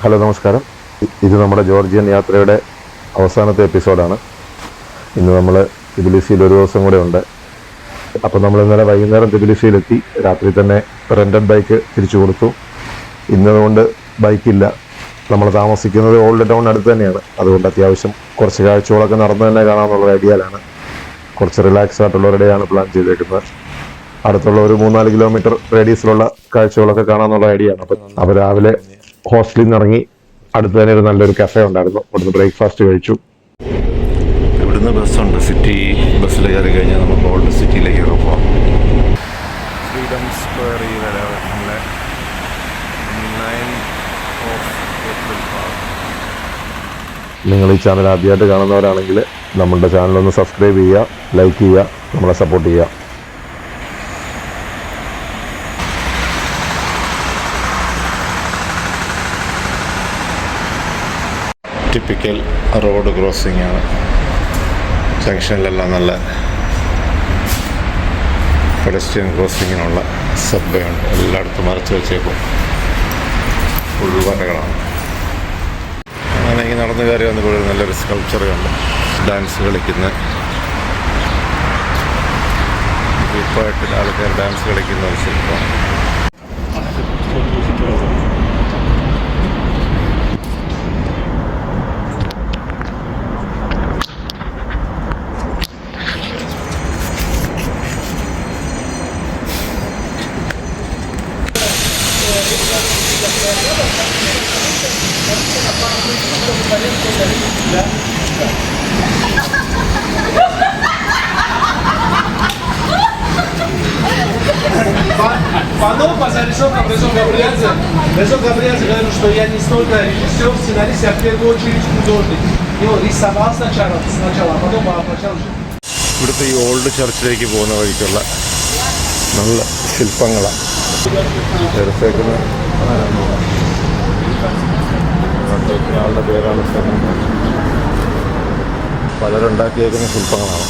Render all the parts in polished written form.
Hello നമസ്കാരം. ഇത് നമ്മുടെ ജോർജിയൻ യാത്രയുടെ അവസാനത്തെ എപ്പിസോഡാണ്. ഇന്ന് നമ്മൾ തിബിലിസിയിൽ ഒരു ദിവസം കൂടെ ഉണ്ട്. അപ്പോൾ നമ്മൾ ഇന്നലെ വൈകുന്നേരം തിബിലിസിയിലെത്തി. രാത്രി തന്നെ റെൻറ്റഡ് ബൈക്ക് തിരിച്ചു കൊടുത്തു. ഇന്നതുകൊണ്ട് ബൈക്കില്ല. നമ്മൾ താമസിക്കുന്നത് ഓൾഡ് ടൗൺ അടുത്ത് തന്നെയാണ്. അതുകൊണ്ട് അത്യാവശ്യം കുറച്ച് കാഴ്ചകളൊക്കെ നടന്നു തന്നെ കാണാമെന്നുള്ള ഐഡിയയിലാണ്. കുറച്ച് റിലാക്സ് ആയിട്ടുള്ള ഡേയാണ് പ്ലാൻ ചെയ്തേക്കുന്നത്. അടുത്തുള്ള ഒരു 3-4 കിലോമീറ്റർ റേഡിയസിലുള്ള കാഴ്ചകളൊക്കെ കാണാമെന്നുള്ള ഐഡിയ ആണ്. അപ്പോൾ രാവിലെ ഹോസ്റ്റലിൽ നിന്ന് ഇറങ്ങി അടുത്ത് തന്നെ ഒരു നല്ലൊരു കഫേ ഉണ്ടായിരുന്നു. അവിടുന്ന് ബ്രേക്ക്ഫാസ്റ്റ് കഴിച്ചു. ഇവിടുന്ന് ബസ്സുണ്ട്. സിറ്റി ബസ്സിൽ കയറി കഴിഞ്ഞാൽ നമുക്ക് ഓൾഡ് സിറ്റിയിലേക്കൊക്കെ പോകാം. ഫ്രീഡം സ്ക്വയർ ഈ നമ്മളെ 9 ഏപ്രിൽ പാർക്ക്. നിങ്ങൾ ഈ ചാനൽ ആദ്യമായിട്ട് കാണുന്നവരാണെങ്കിൽ നമ്മളുടെ ചാനലൊന്ന് സബ്സ്ക്രൈബ് ചെയ്യുക, ലൈക്ക് ചെയ്യുക, നമ്മളെ സപ്പോർട്ട് ചെയ്യുക. ടിപ്പിക്കൽ റോഡ് ക്രോസിംഗ് ആണ്. ജംഗ്ഷനിലെല്ലാം നല്ല പെഡസ്ട്രിയൻ ക്രോസിങ്ങിനുള്ള സബ്വേ ഉണ്ട്. എല്ലായിടത്തും മറച്ചു വെച്ചേക്കും. ഫുൾ വരകളാണ്. അങ്ങനെ ഈ നടന്നു കയറി വന്നപ്പോൾ നല്ലൊരു സ്കൾപ്ചർ കണ്ട് ഡാൻസ് കളിക്കുന്ന ഗ്രൂപ്പായിട്ട് ആൾക്കാർ ഡാൻസ് കളിക്കുന്ന ഒരു ശില്പമാണ്. Потом посмотри, что Габриадзе говорил, что я не столько режиссер, сценарист, я в первую очередь художник. И он рисовал сначала, а потом начал жить. ഇവിടുത്തെ ഈ ഓൾഡ് ചർച്ചിലേക്ക് പോകുന്ന വഴിക്കുള്ള നല്ല ശില്പങ്ങളാണ്. ആളുടെ പേരാണ്. പലരുണ്ടാക്കിയേക്കുന്ന ശില്പങ്ങളാണ്.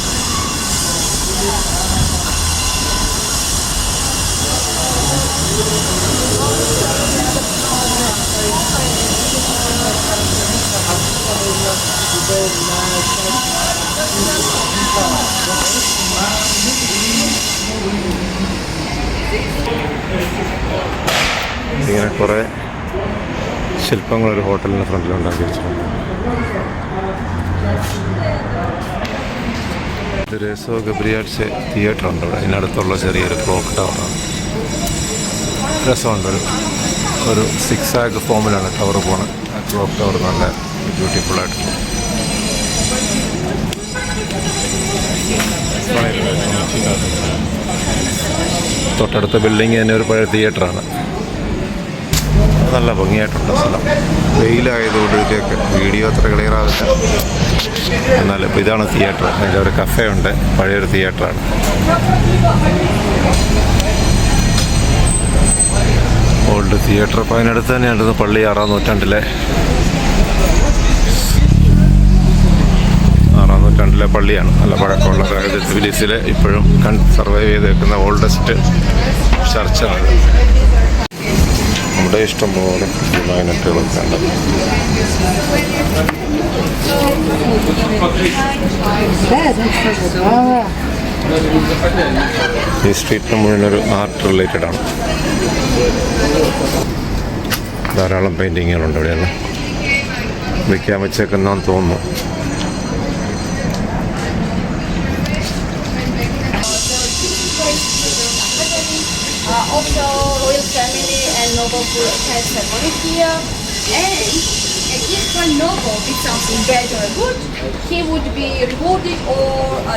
ഇങ്ങനെ കുറേ ശില്പങ്ങളൊരു ഹോട്ടലിൻ്റെ ഫ്രണ്ടിൽ ഉണ്ടാക്കി വെച്ചിട്ടുണ്ട്. തെരേസോ ഗബ്രിയാഡ്സെ തിയേറ്റർ ഉണ്ട് ഇവിടെ. ഇതിനടുത്തുള്ള ചെറിയൊരു ക്ലോക്ക് ടവറാണ്. രസമുണ്ട്. ഒരു 6 ആഗ് ഫോമിലാണ് ടവർ പോണത്. ആ ക്ലോക്ക് ടവർ നല്ല ബ്യൂട്ടിഫുള്ളായിട്ട്. തൊട്ടടുത്ത ബിൽഡിങ് തന്നെ ഒരു പഴയ തിയേറ്ററാണ്. നല്ല ഭംഗിയായിട്ടുള്ള സ്ഥലം. വെയിലായതുകൊണ്ട് ഇതിലേക്ക് വീഡിയോ അത്ര ക്ലിയർ ആവില്ല. എന്നാലും ഇപ്പോൾ ഇതാണ് തിയേറ്റർ. അതിൻ്റെ ഒരു കഫേ ഉണ്ട്. പഴയൊരു തിയേറ്ററാണ്. Old theatre. അപ്പോൾ അതിനടുത്ത് തന്നെയായിരുന്നു പള്ളി. 6-ാം നൂറ്റാണ്ടിലെ പള്ളിയാണ്. നല്ല പഴക്കമുള്ള. അതായത് തിബിലിസിലെ ഇപ്പോഴും സർവൈവ് ചെയ്ത് വെക്കുന്ന ഓൾഡസ്റ്റ് ചർച്ചാണ്. നമ്മുടെ ഇഷ്ടംപോലെ മൈനറ്റുകളൊക്കെ ഉണ്ട്. ഈ സ്ട്രീറ്റിന് മുഴുവനൊരു ആർട്ട് റിലേറ്റഡ് ആണ്. ധാരാളം പെയിൻറ്റിങ്ങുകളുണ്ട് ഇവിടെയെല്ലാം. വിൽക്കാൻ വെച്ചേക്കെന്നാന്ന് തോന്നുന്നു. Also, royal family and noble had ceremony here. And if one noble did something bad or good, he would be rewarded or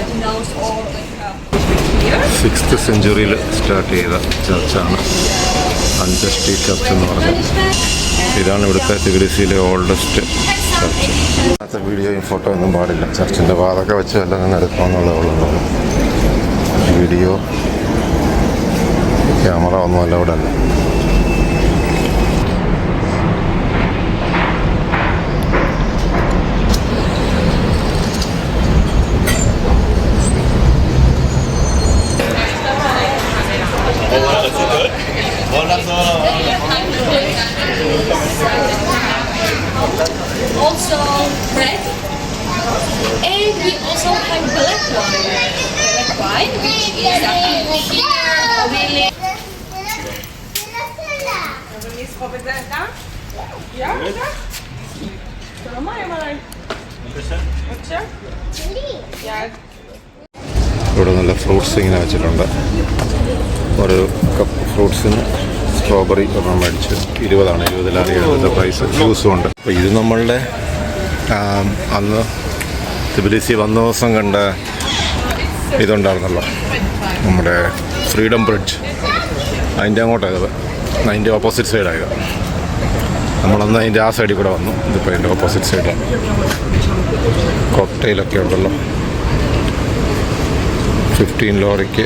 denounced or here. 6th സെഞ്ച്വറിയിൽ സ്റ്റാർട്ട് ചെയ്ത ചർച്ചാണ് അഞ്ചസ്റ്റി ചർച്ച് എന്ന് പറഞ്ഞത്. ഇതാണ് ഇവിടുത്തെ തിബിലിസിയിലെ ഓൾഡസ്റ്റ് ചർച്ച്. അതിനകത്ത് വീഡിയോയും ഫോട്ടോ ഒന്നും പാടില്ല. ചർച്ചിൻ്റെ വാതൊക്കെ വെച്ച് എല്ലാം നിന്ന് എടുക്കാമെന്നുള്ളതുള്ളൂ. വീഡിയോ ക്യാമറ ഒന്നുമല്ല ഇവിടെ അല്ല. also red, and we also have black wine, which is a beer, really. ഇവിടെ നല്ല ഫ്രൂട്ട്സ് ഇങ്ങനെ വെച്ചിട്ടുണ്ട്. ഒരു കപ്പ് ഫ്രൂട്ട്സിന് സ്ട്രോബെറി ഒരെണ്ണം മേടിച്ച് 20 20 70 പ്രൈസ്. ജ്യൂസും ഉണ്ട്. അപ്പോൾ ഇത് നമ്മളുടെ അന്ന് തിബിലിസി വന്ന ദിവസം കണ്ട ഇതുണ്ടായിരുന്നല്ലോ, നമ്മുടെ ഫ്രീഡം ബ്രിഡ്ജ്, അതിൻ്റെ അങ്ങോട്ടായത്, അതിൻ്റെ ഓപ്പോസിറ്റ് സൈഡായത്. നമ്മളന്ന് അതിൻ്റെ ആ സൈഡിൽ കൂടെ വന്നു. ഇതിപ്പോൾ അതിൻ്റെ ഓപ്പോസിറ്റ് സൈഡാണ്. കോക്ടെയിലൊക്കെ ഉണ്ടല്ലോ. 15 ലോറിക്ക്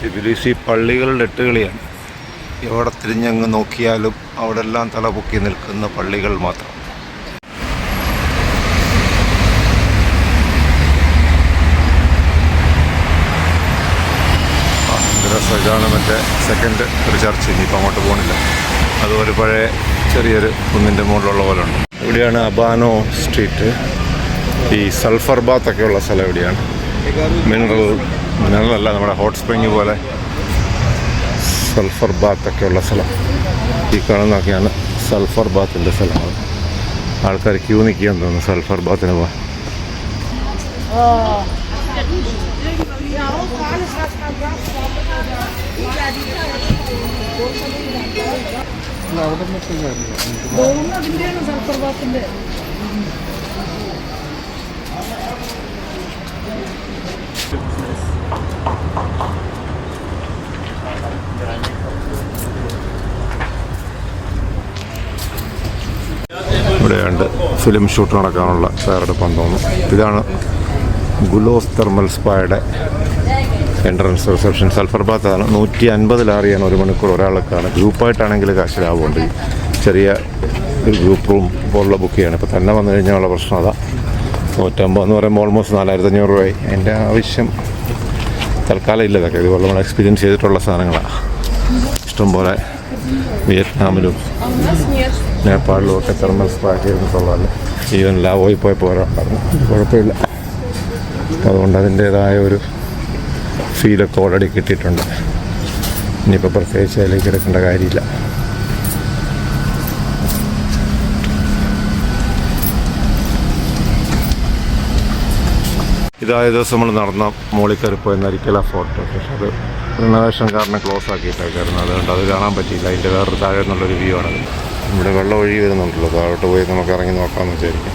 തിബിലിസി പള്ളികളുടെ എട്ടുകളിയാണ്. എവിടെ തിരിഞ്ഞങ്ങ് നോക്കിയാലും അവിടെ എല്ലാം തലപൊക്കി നിൽക്കുന്ന പള്ളികൾ മാത്രം. ഇതാണ് മറ്റേ സെക്കൻഡ് ഒരു ചർച്ച്. ഇനിയിപ്പോൾ അങ്ങോട്ട് പോകണില്ല. അതുപോലെ പഴയ ചെറിയൊരു കുന്നിൻ്റെ മുകളിലുള്ള പോലെ ഉണ്ട്. ഇവിടെയാണ് അബാനോ സ്ട്രീറ്റ്. ഈ സൾഫർ ബാത്തൊക്കെ ഉള്ള സ്ഥലം ഇവിടെയാണ്. മിനറലല്ല, നമ്മുടെ ഹോട്ട് സ്പ്രിങ് പോലെ സൾഫർ ബാത്തൊക്കെ ഉള്ള സ്ഥലം. ഈ കാണുന്നതൊക്കെയാണ് സൾഫർ ബാത്തിൻ്റെ സ്ഥലങ്ങൾ. ആൾക്കാർ ക്യൂ നിൽക്കുകയെന്ന് തോന്നുന്നു സൾഫർ ബാത്തിന് പോകാൻ. ഇവിടെയുണ്ട് ഫിലിം ഷൂട്ട് നടക്കാനുള്ള തയ്യാറെടുപ്പെന്ന് തോന്നുന്നു. ഇതാണ് ഗുലോസ് തെർമൽ സ്പായുടെ എൻട്രൻസ് റിസപ്ഷൻ. സൾഫർ ബാത്താണ്. 150 ലാറിയാണ് 1 മണിക്കൂർ ഒരാൾക്കാണ്. ഗ്രൂപ്പായിട്ടാണെങ്കിൽ കാശ് ലാഭമുണ്ട്. ചെറിയ ഒരു ഗ്രൂപ്പ് റൂം പോലുള്ള ബുക്ക് ചെയ്യണം. ഇപ്പോൾ തന്നെ വന്നു കഴിഞ്ഞാലുള്ള പ്രശ്നം അതാ. 150 എന്ന് പറയുമ്പോൾ ഓൾമോസ്റ്റ് 4500 രൂപയായി. അതിൻ്റെ ആവശ്യം തൽക്കാലം ഇല്ല. ഇതൊക്കെ ഇതുപോലെ നമ്മൾ എക്സ്പീരിയൻസ് ചെയ്തിട്ടുള്ള സാധനങ്ങളാണ്. ഇഷ്ടംപോലെ വിയറ്റ്നാമിലും നേപ്പാളിലും ഒക്കെ തെർമൽ സ്പാ ചെയ്തിട്ടുള്ളതല്ല. ഈവൻ ലാവോയിൽ പോയപ്പോൾ ഒരാളുണ്ടായിരുന്നു. കുഴപ്പമില്ല. അതുകൊണ്ട് അതിൻ്റേതായ ഒരു ഫീലൊക്കെ ഓൾറെഡി കിട്ടിയിട്ടുണ്ട്. ഇനിയിപ്പോൾ പ്രത്യേകിച്ച് അതിലേക്ക് എടുക്കേണ്ട കാര്യമില്ല. ഇതായ ദിവസം നമ്മൾ നടന്ന മോളിൽ കയറി പോയ നരിക്കല ഫോർട്ട്. പക്ഷെ അത് റിനോവേഷൻ കാരണം ക്ലോസ് ആക്കിയിട്ടായിരുന്നു. അതുകൊണ്ട് അത് കാണാൻ പറ്റിയില്ല. അതിൻ്റെ വേറൊരു താഴെ നിന്നുള്ളൊരു വ്യൂ ആണത്. ഇവിടെ വെള്ളം ഒഴുകി വരുന്നുണ്ടല്ലോ. താഴോട്ട് പോയി നമുക്ക് ഇറങ്ങി നോക്കാമെന്ന് വിചാരിക്കും.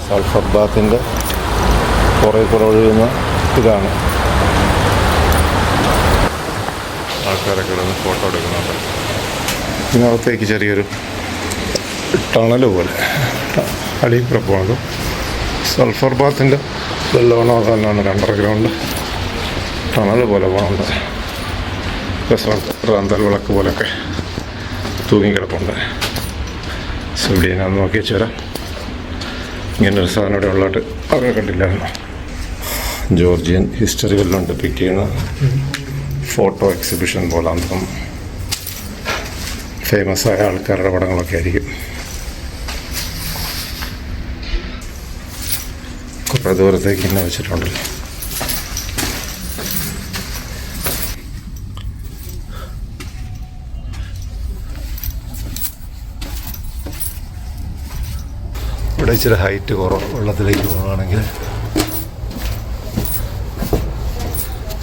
സൾഫർ ബാത്തിൻ്റെ കുറേ കൂടെ ഒഴുകുന്ന ഇതാണ്. ആൾക്കാരൊക്കെ ഇവിടെ നിന്ന് ഫോട്ടോ എടുക്കുന്നുണ്ട്. ഇതിനകത്തേക്ക് ചെറിയൊരു ടണൽ പോലെ അടിയിൽ കൂടെ പോകുന്നത്. സൾഫർ ബാത്തിൻ്റെ വെള്ളമാണോ അതല്ലാണ്ട് 2.5 ഗ്രൗണ്ട് ടണൽ പോലെ പോകുന്നുണ്ട്. റാന്തൽ വിളക്ക് പോലെയൊക്കെ തൂങ്ങിക്കിടപ്പുണ്ട്. സോ ഇവിടെ ഞാൻ നോക്കി വെച്ച് വരാം. ഇങ്ങനൊരു സാധനം ഇവിടെ ഉള്ളതായിട്ട് അവരെ കണ്ടില്ലായിരുന്നു. ജോർജിയൻ ഹിസ്റ്ററി വല്ലതും ഡിപ്പിക്റ്റ് ചെയ്യുന്ന ഫോട്ടോ എക്സിബിഷൻ പോലാന്തം ഫേമസ് ആയ ആൾക്കാരുടെ പടങ്ങളൊക്കെ ആയിരിക്കും. കുറേ ദൂരത്തേക്ക് തന്നെ വെച്ചിട്ടുണ്ടല്ലോ. ഇവിടെ ഇച്ചിരി ഹൈറ്റ് കുറവ്. വെള്ളത്തിലേക്ക് പോകുകയാണെങ്കിൽ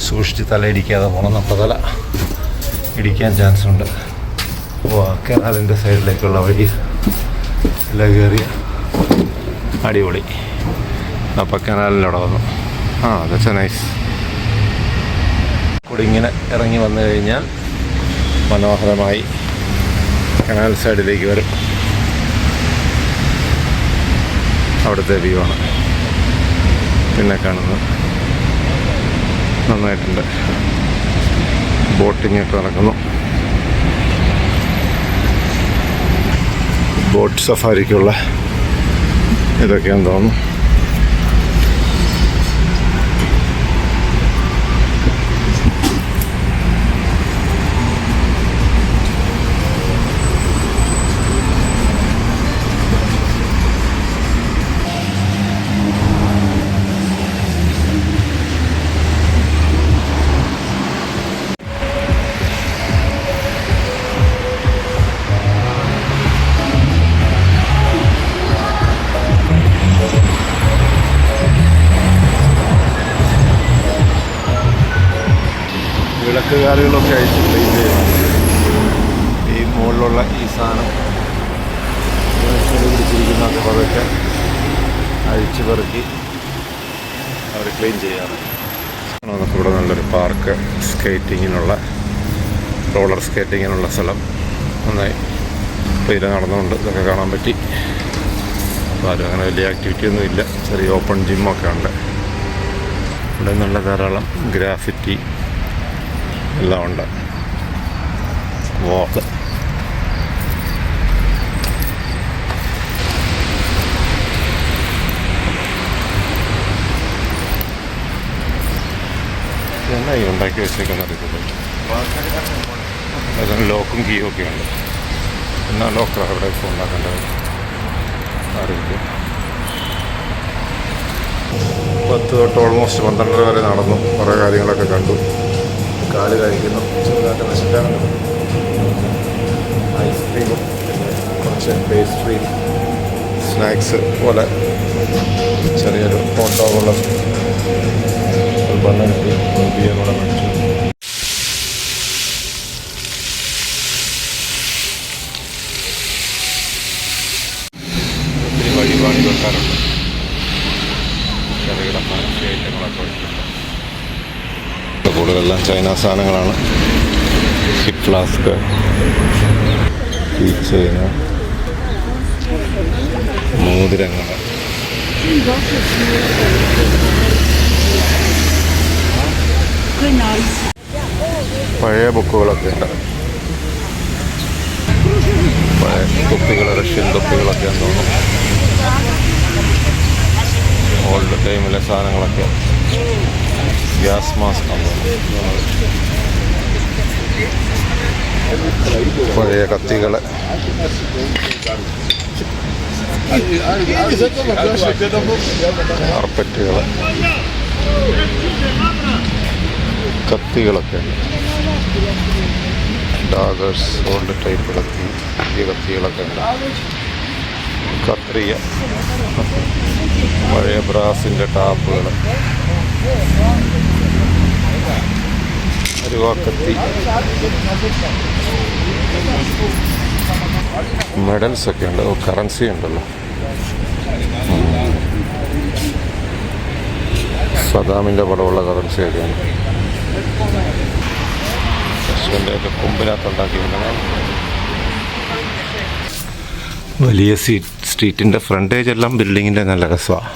സൂക്ഷിച്ച് തലയിടിക്കാതെ പോകണം. നമ്മുടെ തല ഇടിക്കാൻ ചാൻസ് ഉണ്ട്. അപ്പോൾ ആ കനാലിൻ്റെ സൈഡിലേക്കുള്ള വഴി എല്ലാം കയറിയ അടിപൊളി. അപ്പോൾ കനാലിലവിടെ വന്നു. That's nice. കൂടി ഇങ്ങനെ ഇറങ്ങി വന്നു കഴിഞ്ഞാൽ മനോഹരമായി കനാൽ സൈഡിലേക്ക് വരും. അവിടുത്തെ വ്യൂ ആണ് പിന്നെ കാണുന്നത്. നന്നായിട്ടുണ്ട്. ബോട്ടിംഗ് ഒക്കെ നടക്കുന്നു. ബോട്ട് സഫാരിക്കുള്ള ഇതൊക്കെയാന്ന് തോന്നുന്നു. വിളക്കുകാലുകളൊക്കെ അഴിച്ച് ക്ലീൻ ചെയ്യണം. ഈ മുകളിലുള്ള ഈ സാധനം ചെടി പിടിച്ചിരിക്കുന്നതൊക്കെ അതൊക്കെ അഴിച്ച് പെറുക്കി അവർ ക്ലീൻ ചെയ്യാറ്. നമുക്ക് ഇവിടെ നല്ലൊരു പാർക്ക്, സ്കേറ്റിങ്ങിനുള്ള, റോളർ സ്കേറ്റിങ്ങിനുള്ള സ്ഥലം നന്നായി ക്ലീൻ നടന്നുകൊണ്ട് ഇതൊക്കെ കാണാൻ പറ്റി. അപ്പോൾ ആരും അങ്ങനെ വലിയ ആക്ടിവിറ്റി ഒന്നും ഇല്ല. ചെറിയ ഓപ്പൺ ജിമ്മൊക്കെ ഉണ്ട്. ഇവിടെ നല്ല ധാരാളം ഗ്രാഫിറ്റി എല്ലാം ഉണ്ട്. വാക്ക് എന്നാ ഈ ഉണ്ടാക്കി വെച്ചേക്കുന്ന അറിയത്തില്ല. അതിന് ലോക്കും കീയും ഒക്കെ ഉണ്ട്. എന്നാ ലോക്കറാണ് ഇവിടെ ഇപ്പോൾ ഉണ്ടാക്കേണ്ടത് അറിയില്ല. 10 തൊട്ട് ഓൾമോസ്റ്റ് 12 വരെ നടന്നു. കുറേ കാര്യങ്ങളൊക്കെ കണ്ടു. കാല് കഴിക്കുന്നു, ചെറുതായിട്ട് വിശക്കാനുണ്ട്. ഐസ്ക്രീമും പിന്നെ കുറച്ച് പേസ്ട്രി സ്നാക്സ് പോലെ ചെറിയൊരു ഹോട്ടോകളുള്ള ഒരു ബണ്ണ് കിട്ടി. ബിയർ കൂടെ മേടിച്ചു. ഒത്തിരി വഴിപാടി വെക്കാറുണ്ട്. ചെറുകിട ഫാൻസി ഐറ്റങ്ങളൊക്കെ വെച്ചിട്ടുണ്ട്. കൂടുതലെല്ലാം ചൈന സാധനങ്ങളാണ്. ഹിപ്പ് ഫ്ലാസ്ക്, കീ ചെയിന്, മോതിരങ്ങൾ, പഴയ ബുക്കുകളൊക്കെ ഉണ്ട്. പഴയ തൊപ്പികൾ, റഷ്യൻ തൊപ്പികളൊക്കെ തോന്നുന്നു. ഓൾഡ് ടൈമിലെ സാധനങ്ങളൊക്കെ. ഗ്യാസ് മാസ്ക് പഴയ കത്തികൾ, കാർപ്പറ്റുകൾ, കത്തികളൊക്കെ ഉണ്ട്. ഡാഗേഴ്സ്, ഓൾഡ് ടൈപ്പ് കത്തി, പുതിയ കത്തികളൊക്കെ ഉണ്ട്. കത്രിക, പഴയ ബ്രാസിൻ്റെ ടാപ്പുകൾ, അരുവാക്കത്തി, മെഡൽസ് ഒക്കെ ഉണ്ട്. കറൻസി ഉണ്ടല്ലോ. സദാമിൻ്റെ പടമുള്ള കറൻസിയൊക്കെ ഉണ്ട്. പശുവിൻ്റെയൊക്കെ കൊമ്പിനകത്തുണ്ടാക്കിയിട്ടുണ്ടെങ്കിൽ വലിയ സ്ട്രീറ്റിൻ്റെ ഫ്രണ്ടേജ് എല്ലാം ബിൽഡിങ്ങിൻ്റെ നല്ല രസമാണ്.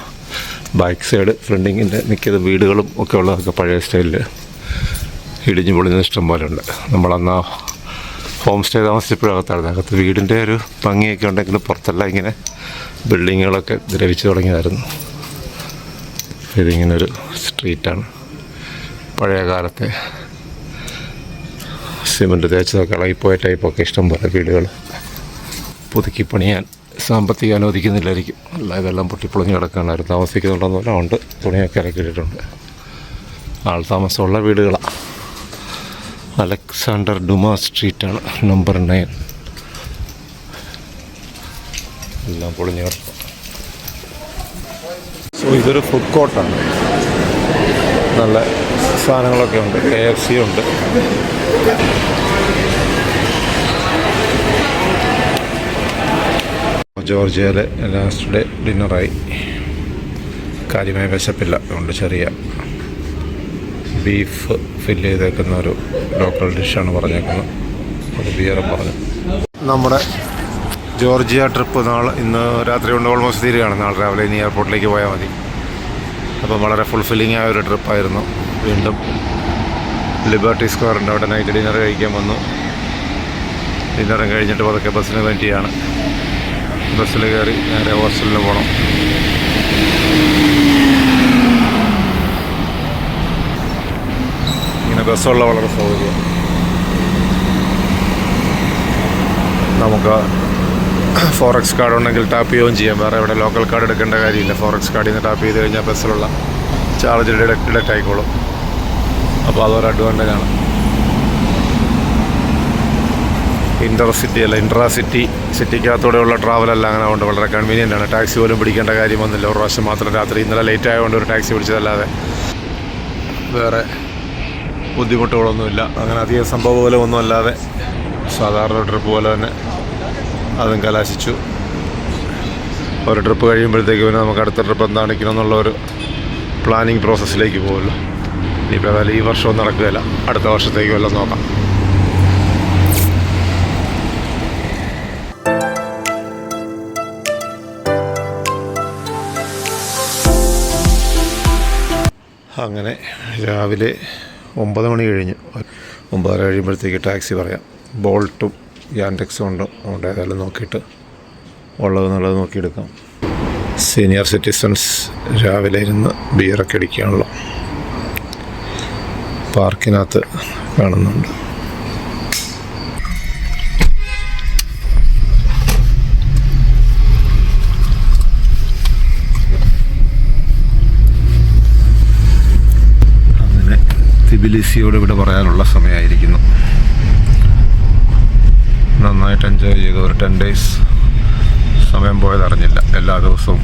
ബാക്ക് സൈഡ് ഫ്രണ്ടിങ്ങിൻ്റെ മിക്കത് വീടുകളും ഒക്കെ ഉള്ളതൊക്കെ പഴയ സ്റ്റൈലിൽ ഇടിഞ്ഞു പൊളിഞ്ഞ ഇഷ്ടം പോലെ ഉണ്ട്. നമ്മളന്ന് ഹോം സ്റ്റേ താമസിച്ചപ്പോഴകത്തായിരുന്നു. അകത്ത് വീടിൻ്റെ ഒരു ഭംഗിയൊക്കെ ഉണ്ടെങ്കിലും പുറത്തെല്ലാം ഇങ്ങനെ ബിൽഡിങ്ങുകളൊക്കെ ദ്രവിച്ചു തുടങ്ങിയതായിരുന്നു. ഇതിങ്ങനൊരു സ്ട്രീറ്റാണ്. പഴയ കാലത്തെ സിമൻറ്റ് തേച്ചതൊക്കെ ഇളകിപ്പോയ ടൈപ്പൊക്കെ ഇഷ്ടം പോലെ വീടുകൾ. പുതുക്കി പണിയാൻ സാമ്പത്തികം അനുവദിക്കുന്നില്ലായിരിക്കും. അല്ല, ഇതെല്ലാം പൊട്ടിപ്പൊളിഞ്ഞ് കിടക്കാനായിരുന്നു. താമസിക്കുന്നുണ്ടെന്നെല്ലാം ഉണ്ട്. തുണിയൊക്കെ ഇറക്കിയിട്ടുണ്ട്. ആൾ താമസമുള്ള വീടുകളാണ്. അലക്സാണ്ടർ ഡുമാ സ്ട്രീറ്റാണ്, നമ്പർ 9. എല്ലാം പൊളിഞ്ഞ് കിടക്കും. സോ ഇതൊരു ഫുഡ് കോർട്ടാണ്. നല്ല സാധനങ്ങളൊക്കെ ഉണ്ട്. KFC ഉണ്ട്. ജോർജിയയിലെ ലാസ്റ്റ് ഡേ ഡിന്നറായി. കാര്യമായ വിശപ്പില്ല. അതുകൊണ്ട് ചെറിയ ബീഫ് ഫില്ല് ചെയ്തേക്കുന്ന ഒരു ലോക്കൽ ഡിഷാണ് പറഞ്ഞേക്കുന്നത്. ഒരു ബിയറും പറഞ്ഞു. നമ്മുടെ ജോർജിയ ട്രിപ്പ് ഇന്ന് രാത്രി കൊണ്ട് ഓൾമോസ്റ്റ് തീരുകയാണ്. നാളെ രാവിലെ ഇനി എയർപോർട്ടിലേക്ക് പോയാൽ മതി. അപ്പം വളരെ ഫുൾഫില്ലിംഗ് ആയ ഒരു ട്രിപ്പായിരുന്നു. വീണ്ടും ലിബർട്ടി സ്ക്വയറിൻ്റെ അവിടെ നൈറ്റ് ഡിന്നർ കഴിക്കാൻ വന്നു. ഡിന്നറും കഴിഞ്ഞിട്ട് പതുക്കെ ബസ്സിന് വേണ്ടിയാണ്. ബസ്സിൽ കയറി നേരെ ഹോസ്റ്റലിൽ പോകണം. ഇങ്ങനെ ബസ്സുള്ള വളരെ സൗകര്യം. നമുക്ക് ഫോറക്സ് കാർഡ് ഉണ്ടെങ്കിൽ ടാപ്പ് ചെയ്യുകയും ചെയ്യാം. വേറെ ഇവിടെ ലോക്കൽ കാർഡ് എടുക്കേണ്ട കാര്യമില്ല. ഫോറക്സ് കാർഡിൽ നിന്ന് ടാപ്പ് ചെയ്ത് കഴിഞ്ഞാൽ ബസ്സിലുള്ള ചാർജ് ഡിഡക്റ്റ് ആയിക്കോളും. അപ്പോൾ അതൊരു അഡ്വാൻറ്റേജാണ്. ഇൻട്രാസിറ്റി സിറ്റിക്കകത്തൂടെയുള്ള ട്രാവലല്ല അങ്ങനെ കൊണ്ട് വളരെ കൺവീനിയൻ്റ് ആണ്. ടാക്സി പോലും പിടിക്കേണ്ട കാര്യം വന്നില്ല. ഒരു പ്രാവശ്യം മാത്രം രാത്രി ഇന്നലെ ലേറ്റ് ആയതുകൊണ്ട് ഒരു ടാക്സി പിടിച്ചതല്ലാതെ വേറെ ബുദ്ധിമുട്ടുകളൊന്നുമില്ല. അങ്ങനെ അധികം സംഭവം പോലെ ഒന്നും അല്ലാതെ സാധാരണ ട്രിപ്പ് പോലെ തന്നെ അതും കലാശിച്ചു. ഒരു ട്രിപ്പ് കഴിയുമ്പോഴത്തേക്ക് പിന്നെ നമുക്ക് അടുത്ത ട്രിപ്പ് എന്താണിക്കണം എന്നുള്ളൊരു പ്ലാനിങ് പ്രോസസ്സിലേക്ക് പോകുമല്ലോ. ഇനിയിപ്പോൾ ഏതായാലും ഈ വർഷവും നടക്കുകയില്ല, അടുത്ത വർഷത്തേക്ക് വല്ലതും നോക്കാം. അങ്ങനെ രാവിലെ 9 മണി കഴിഞ്ഞു. 9:30 കഴിയുമ്പോഴത്തേക്ക് ടാക്സി പറയാം. ബോൾട്ടും യാൻഡെക്സും ഉണ്ട്. അതുകൊണ്ട് ഏതായാലും നോക്കിയിട്ട് ഉള്ളത് നല്ലത് നോക്കിയെടുക്കാം. സീനിയർ സിറ്റിസൺസ് രാവിലെ ഇരുന്ന് ബിയറൊക്കെ അടിക്കുകയാണല്ലോ. പാർക്കിനകത്ത് കാണുന്നുണ്ട്. തിബിലിസിയോട് ഇവിടെ പറയാനുള്ള സമയമായിരിക്കുന്നു. നന്നായിട്ട് എൻജോയ് ചെയ്ത ഒരു 10 days സമയം പോയതറിഞ്ഞില്ല. എല്ലാ ദിവസവും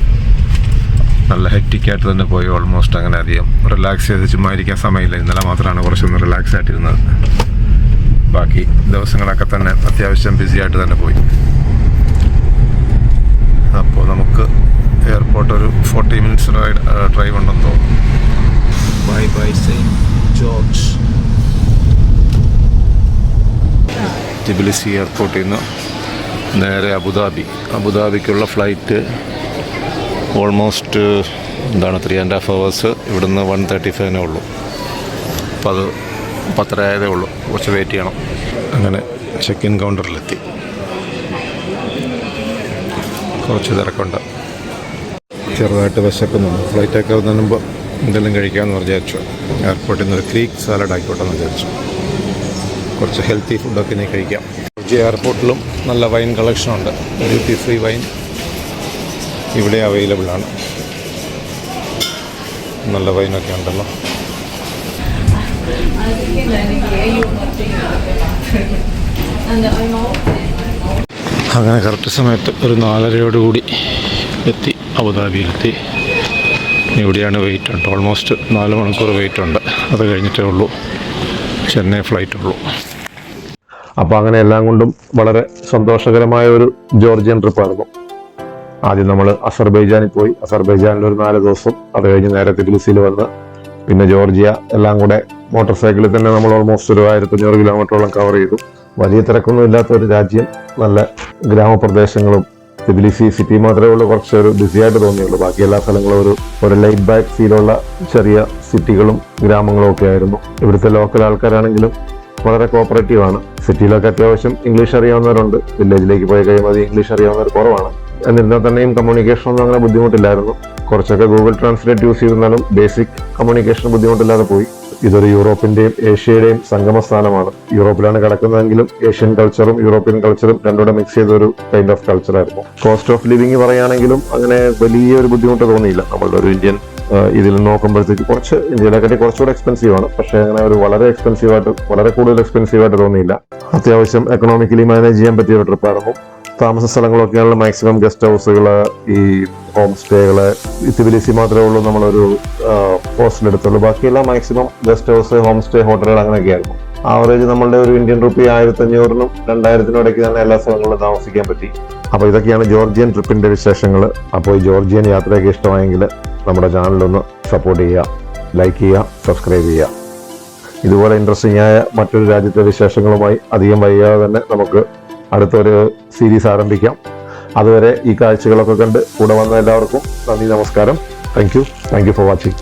നല്ല ഹെക്റ്റിക്കായിട്ട് തന്നെ പോയി. ഓൾമോസ്റ്റ് അങ്ങനെ അധികം റിലാക്സ് ചെയ്ത് ചുമ്മാ ഇരിക്കാൻ സമയമില്ല. ഇന്നലെ മാത്രമാണ് കുറച്ചൊന്ന് റിലാക്സ് ആയിട്ടിരുന്നത്. ബാക്കി ദിവസങ്ങളൊക്കെ തന്നെ അത്യാവശ്യം ബിസി ആയിട്ട് തന്നെ പോയി. അപ്പോൾ നമുക്ക് എയർപോർട്ട് ഒരു 40 minutes ഡ്രൈവ് ഉണ്ടെന്ന് തോന്നുന്നു. By saint George. ടിബിലിസി എയർപോർട്ടിൽ നിന്ന് നേരെ അബുദാബിക്കുള്ള ഫ്ലൈറ്റ് ഓൾമോസ്റ്റ് 3.5 hours. ഇവിടുന്ന് 1:35 ഉള്ളൂ. അപ്പോൾ അത് 10:30 ആയതേ ഉള്ളൂ. കുറച്ച് വെയിറ്റ് ചെയ്യണം. അങ്ങനെ ചെക്ക് ഇൻ കൗണ്ടറിലെത്തി. കുറച്ച് തിരക്കുണ്ട്. ചെറുതായിട്ട് വിശക്കുന്നുണ്ട്. ഫ്ലൈറ്റൊക്കെ വന്നുമ്പോൾ എന്തെങ്കിലും കഴിക്കാമെന്ന് വിചാരിച്ചു. എയർപോർട്ടിൽ നിന്ന് ഒരു ഗ്രീക്ക് സാലഡ് ആയിക്കോട്ടെന്ന് വിചാരിച്ചു. കുറച്ച് ഹെൽത്തി ഫുഡൊക്കെ ഇനി കഴിക്കാം. എയർപോർട്ടിലും നല്ല വൈൻ കളക്ഷനുണ്ട്. ഡ്യൂട്ടി ഫ്രീ വൈൻ ഇവിടെ അവൈലബിൾ ആണ്. നല്ല വൈനൊക്കെ ഉണ്ടല്ലോ. അങ്ങനെ കറക്റ്റ് സമയത്ത് ഒരു 4:30 എത്തി. അബുദാബിയിലെത്തി. ഇവിടെയാണ് വെയിറ്റ് ഉണ്ട്. ഓൾമോസ്റ്റ് 4 മണിക്കൂർ വെയിറ്റ് ഉണ്ട്. അത് കഴിഞ്ഞിട്ടേ ഉള്ളൂ ചെന്നൈ ഫ്ലൈറ്റ് ഉള്ളൂ. അപ്പോൾ അങ്ങനെ എല്ലാം കൊണ്ടും വളരെ സന്തോഷകരമായ ഒരു ജോർജിയൻ ട്രിപ്പായിരുന്നു. ആദ്യം നമ്മൾ അസർബൈജാനിൽ പോയി. അസർബൈജാനിൽ ഒരു 4 ദിവസം. അത് കഴിഞ്ഞ് നേരെ തിബിലിസിയിൽ വന്ന് പിന്നെ ജോർജിയ എല്ലാം കൂടെ മോട്ടോർ സൈക്കിളിൽ തന്നെ നമ്മൾ ഓൾമോസ്റ്റ് ഒരു 1500 കിലോമീറ്ററോളം കവർ ചെയ്തു. വലിയ തിരക്കൊന്നും ഇല്ലാത്ത ഒരു രാജ്യം. നല്ല ഗ്രാമപ്രദേശങ്ങളും. തിബിലിസി സിറ്റി മാത്രമേ ഉള്ളൂ കുറച്ചൊരു ബിസി ആയിട്ട് തോന്നിയുള്ളൂ. ബാക്കി എല്ലാ സ്ഥലങ്ങളും ഒരു ലൈറ്റ് ബാക്ക് ഫീലുള്ള ചെറിയ സിറ്റികളും ഗ്രാമങ്ങളും ഒക്കെ ആയിരുന്നു. ഇവിടുത്തെ ലോക്കൽ ആൾക്കാരാണെങ്കിലും വളരെ കോപ്പറേറ്റീവ് ആണ്. സിറ്റിയിലൊക്കെ അത്യാവശ്യം ഇംഗ്ലീഷ് അറിയാവുന്നവരുണ്ട്. വില്ലേജിലേക്ക് പോയി കഴിയുമ്പോൾ ഇംഗ്ലീഷ് അറിയാവുന്നവർ കുറവാണ്. എന്നിരുന്നാൽ തന്നെയും കമ്മ്യൂണിക്കേഷൻ ഒന്നും അങ്ങനെ ബുദ്ധിമുട്ടില്ലായിരുന്നു. കുറച്ചൊക്കെ ഗൂഗിൾ ട്രാൻസ്ലേറ്റ് യൂസ് ചെയ്തിരുന്നാലും ബേസിക് കമ്മ്യൂണിക്കേഷൻ ബുദ്ധിമുട്ടില്ലാതെ പോയി. ഇതൊരു യൂറോപ്പിന്റെയും ഏഷ്യയുടെയും സംഗമ സ്ഥാനമാണ്. യൂറോപ്പിലാണ് കിടക്കുന്നതെങ്കിലും ഏഷ്യൻ കൾച്ചറും യൂറോപ്യൻ കൾച്ചറും രണ്ടുകൂടെ മിക്സ് ചെയ്ത ഒരു കൈൻഡ് ഓഫ് കൾച്ചറായിരുന്നു. കോസ്റ്റ് ഓഫ് ലിവിംഗ് പറയുകയാണെങ്കിലും അങ്ങനെ വലിയൊരു ബുദ്ധിമുട്ട് തോന്നിയില്ല. നമ്മളുടെ ഒരു ഇന്ത്യൻ ഇതിൽ നോക്കുമ്പോഴത്തേക്ക് കുറച്ച് ഇന്ത്യയിലെക്കാട്ടി കുറച്ചുകൂടെ എക്സ്പെൻസീവ് ആണ്. പക്ഷേ അങ്ങനെ ഒരു വളരെ കൂടുതൽ എക്സ്പെൻസീവ് ആയിട്ട് തോന്നിയില്ല. അത്യാവശ്യം എക്കണോമിക്കലി മാനേജ് ചെയ്യാൻ പറ്റിയ ഒരു ട്രിപ്പായിരുന്നു. താമസ സ്ഥലങ്ങളൊക്കെയാണല്ലോ മാക്സിമം ഗസ്റ്റ് ഹൗസുകൾ, ഈ ഹോം സ്റ്റേകള്. തിബിലിസി മാത്രമേ ഉള്ളൂ നമ്മളൊരു ഹോസ്റ്റലെടുത്തുള്ളൂ. ബാക്കിയെല്ലാം maximum guest house, home stay, ഹോട്ടലുകൾ അങ്ങനെയൊക്കെയായിരുന്നു. ആവറേജ് നമ്മളുടെ ഒരു ഇന്ത്യൻ റുപ്പി 1500-നും 2000-നും ഇടയ്ക്ക് തന്നെ എല്ലാ സ്ഥലങ്ങളിലും താമസിക്കാൻ പറ്റി. അപ്പോൾ ഇതൊക്കെയാണ് ജോർജിയൻ ട്രിപ്പിന്റെ വിശേഷങ്ങൾ. അപ്പോൾ ഈ ജോർജിയൻ യാത്രയൊക്കെ ഇഷ്ടമായെങ്കിൽ നമ്മുടെ ചാനലൊന്ന് സപ്പോർട്ട് ചെയ്യുക, ലൈക്ക് ചെയ്യുക, സബ്സ്ക്രൈബ് ചെയ്യുക. ഇതുപോലെ ഇൻട്രസ്റ്റിംഗ് ആയ മറ്റൊരു രാജ്യത്തെ വിശേഷങ്ങളുമായി അധികം വൈകാതെ തന്നെ നമുക്ക് അടുത്തൊരു സീരീസ് ആരംഭിക്കാം. അതുവരെ ഈ കാഴ്ചകളൊക്കെ കണ്ട് കൂടെ വന്ന എല്ലാവർക്കും നന്ദി, നമസ്കാരം. Thank you for watching.